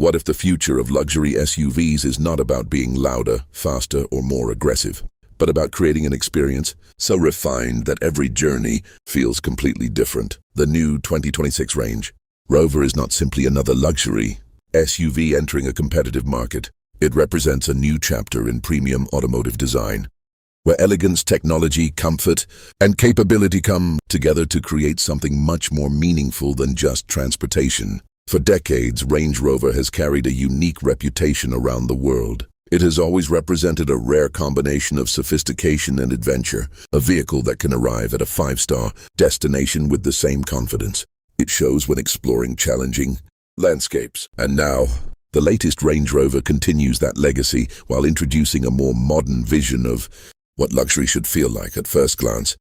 What if the future of luxury SUVs is not about being louder, faster, or more aggressive, but about creating an experience so refined that every journey feels completely different? The new 2026 Range Rover is not simply another luxury SUV entering a competitive market. It represents a new chapter in premium automotive design, where elegance, technology, comfort, and capability come together to create something much more meaningful than just transportation. For decades, Range Rover has carried a unique reputation around the world. It has always represented a rare combination of sophistication and adventure, a vehicle that can arrive at a five-star destination with the same confidence it shows when exploring challenging landscapes. And now, the latest Range Rover continues that legacy while introducing a more modern vision of what luxury should feel like at first glance.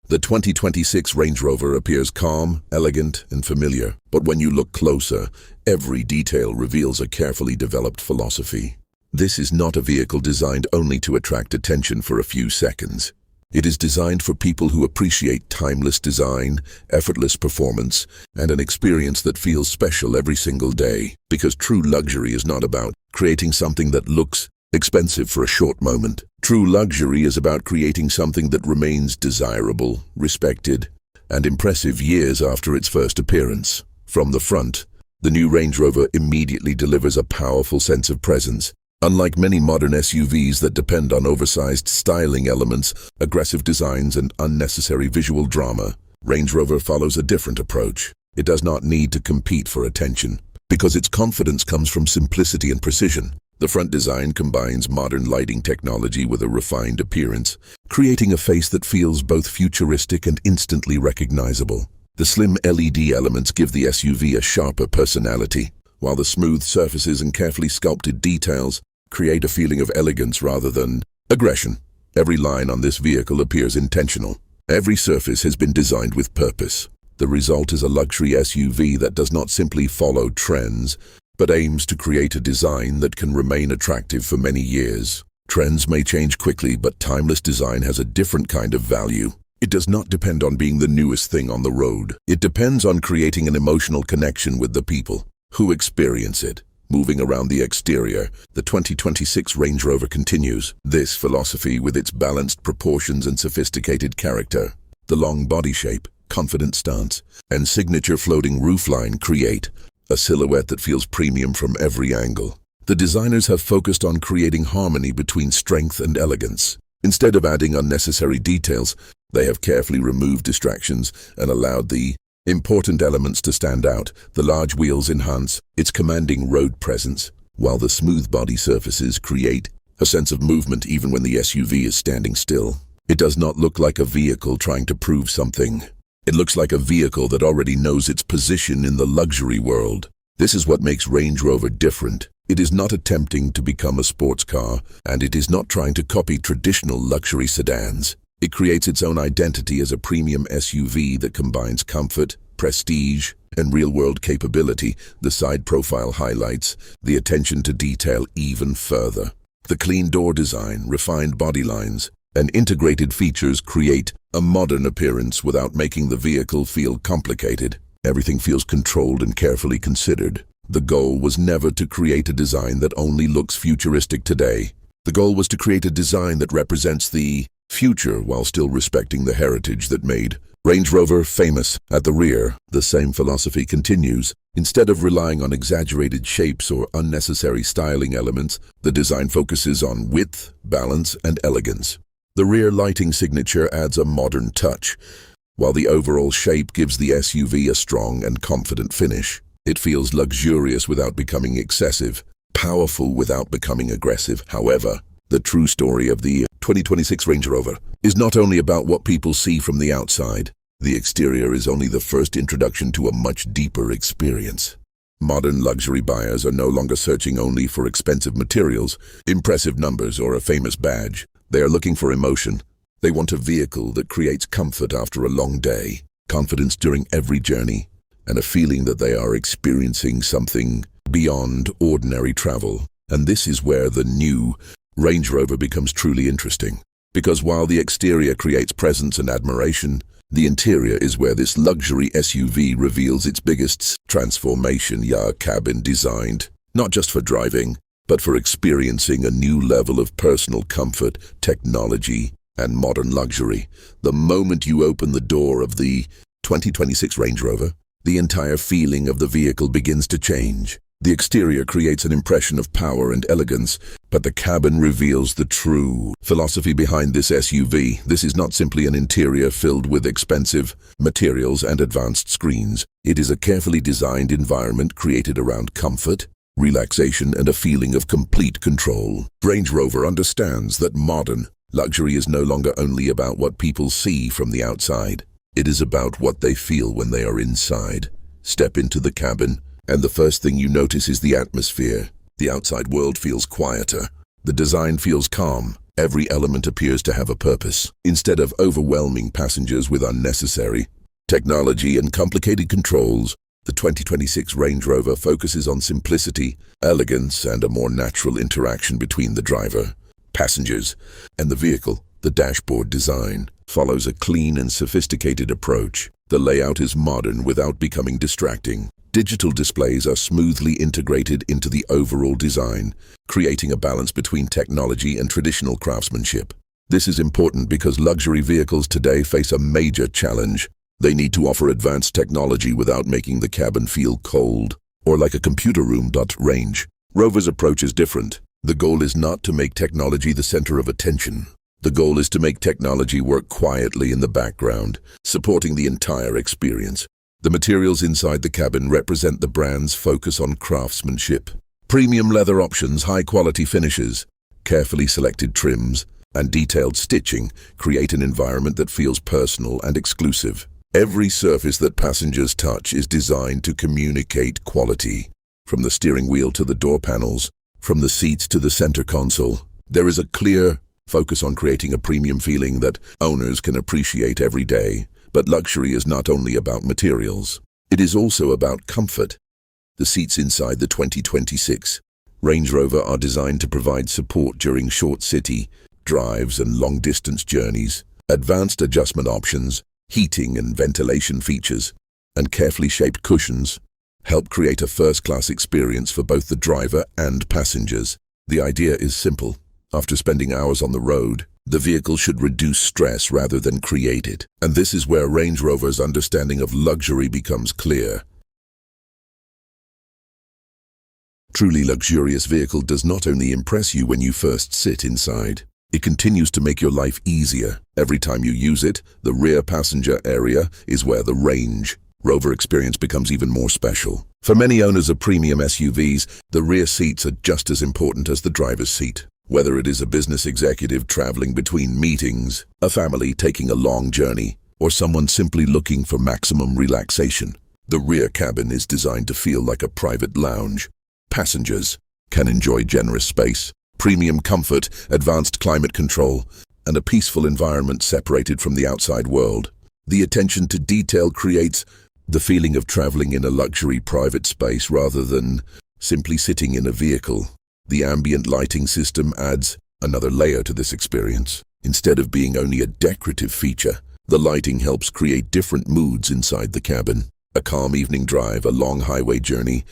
The 2026 Range Rover appears calm, elegant, and familiar, but when you look closer, every detail reveals a carefully developed philosophy. This is not a vehicle designed only to attract attention for a few seconds. It is designed for people who appreciate timeless design, effortless performance, and an experience that feels special every single day. Because true luxury is not about creating something that looks expensive for a short moment. True luxury is about creating something that remains desirable, respected, and impressive years after its first appearance. From the front, the new Range Rover immediately delivers a powerful sense of presence. Unlike many modern SUVs that depend on oversized styling elements, aggressive designs, and unnecessary visual drama, Range Rover follows a different approach. It does not need to compete for attention, because its confidence comes from simplicity and precision. The front design combines modern lighting technology with a refined appearance, creating a face that feels both futuristic and instantly recognizable. The slim LED elements give the SUV a sharper personality, while the smooth surfaces and carefully sculpted details create a feeling of elegance rather than aggression. Every line on this vehicle appears intentional. Every surface has been designed with purpose. The result is a luxury SUV that does not simply follow trends, but aims to create a design that can remain attractive for many years. Trends may change quickly, but timeless design has a different kind of value. It does not depend on being the newest thing on the road. It depends on creating an emotional connection with the people who experience it. Moving around the exterior, the 2026 Range Rover continues this philosophy with its balanced proportions and sophisticated character. The long body shape, confident stance, and signature floating roofline create a silhouette that feels premium from every angle. The designers have focused on creating harmony between strength and elegance. Instead of adding unnecessary details, they have carefully removed distractions and allowed the important elements to stand out. The large wheels enhance its commanding road presence, while the smooth body surfaces create a sense of movement even when the SUV is standing still. It does not look like a vehicle trying to prove something. It looks like a vehicle that already knows its position in the luxury world. This is what makes Range Rover different. It is not attempting to become a sports car, and it is not trying to copy traditional luxury sedans. It creates its own identity as a premium SUV that combines comfort, prestige, and real-world capability. The side profile highlights the attention to detail even further. The clean door design, refined body lines, and integrated features create a modern appearance without making the vehicle feel complicated. Everything feels controlled and carefully considered. The goal was never to create a design that only looks futuristic today. The goal was to create a design that represents the future while still respecting the heritage that made Range Rover famous. At the rear, the same philosophy continues. Instead of relying on exaggerated shapes or unnecessary styling elements, the design focuses on width, balance, and elegance. The rear lighting signature adds a modern touch, while the overall shape gives the SUV a strong and confident finish. It feels luxurious without becoming excessive, powerful without becoming aggressive. However, the true story of the 2026 Range Rover is not only about what people see from the outside. The exterior is only the first introduction to a much deeper experience. Modern luxury buyers are no longer searching only for expensive materials, impressive numbers, or a famous badge. They are looking for emotion. They want a vehicle that creates comfort after a long day, confidence during every journey, and a feeling that they are experiencing something beyond ordinary travel. And this is where the new Range Rover becomes truly interesting. Because while the exterior creates presence and admiration, the interior is where this luxury SUV reveals its biggest transformation. Cabin designed not just for driving, but for experiencing a new level of personal comfort, technology, and modern luxury. The moment you open the door of the 2026 Range Rover, the entire feeling of the vehicle begins to change. The exterior creates an impression of power and elegance, but the cabin reveals the true philosophy behind this SUV. This is not simply an interior filled with expensive materials and advanced screens. It is a carefully designed environment created around comfort, relaxation, and a feeling of complete control. Range Rover understands that modern luxury is no longer only about what people see from the outside. It is about what they feel when they are inside. Step into the cabin, and the first thing you notice is the atmosphere. The outside world feels quieter. The design feels calm. Every element appears to have a purpose. Instead of overwhelming passengers with unnecessary technology and complicated controls, the 2026 Range Rover focuses on simplicity, elegance, and a more natural interaction between the driver, passengers, and the vehicle. The dashboard design follows a clean and sophisticated approach. The layout is modern without becoming distracting. Digital displays are smoothly integrated into the overall design, creating a balance between technology and traditional craftsmanship. This is important because luxury vehicles today face a major challenge. They need to offer advanced technology without making the cabin feel cold or like a computer room. Range Rover's approach is different. The goal is not to make technology the center of attention. The goal is to make technology work quietly in the background, supporting the entire experience. The materials inside the cabin represent the brand's focus on craftsmanship. Premium leather options, high-quality finishes, carefully selected trims, and detailed stitching create an environment that feels personal and exclusive. Every surface that passengers touch is designed to communicate quality. From the steering wheel to the door panels, from the seats to the center console, there is a clear focus on creating a premium feeling that owners can appreciate every day. But luxury is not only about materials. It is also about comfort. The seats inside the 2026 Range Rover are designed to provide support during short city drives and long-distance journeys. Advanced adjustment options, heating and ventilation features, and carefully shaped cushions help create a first-class experience for both the driver and passengers. The idea is simple. After spending hours on the road, the vehicle should reduce stress rather than create it. And this is where Range Rover's understanding of luxury becomes clear. Truly luxurious vehicle does not only impress you when you first sit inside. It continues to make your life easier. Every time you use it, the rear passenger area is where the Range Rover experience becomes even more special. For many owners of premium SUVs, the rear seats are just as important as the driver's seat. Whether it is a business executive traveling between meetings, a family taking a long journey, or someone simply looking for maximum relaxation, the rear cabin is designed to feel like a private lounge. Passengers can enjoy generous space, premium comfort, advanced climate control, and a peaceful environment separated from the outside world. The attention to detail creates the feeling of traveling in a luxury private space rather than simply sitting in a vehicle. The ambient lighting system adds another layer to this experience. Instead of being only a decorative feature, the lighting helps create different moods inside the cabin. A calm evening drive, a long highway journey,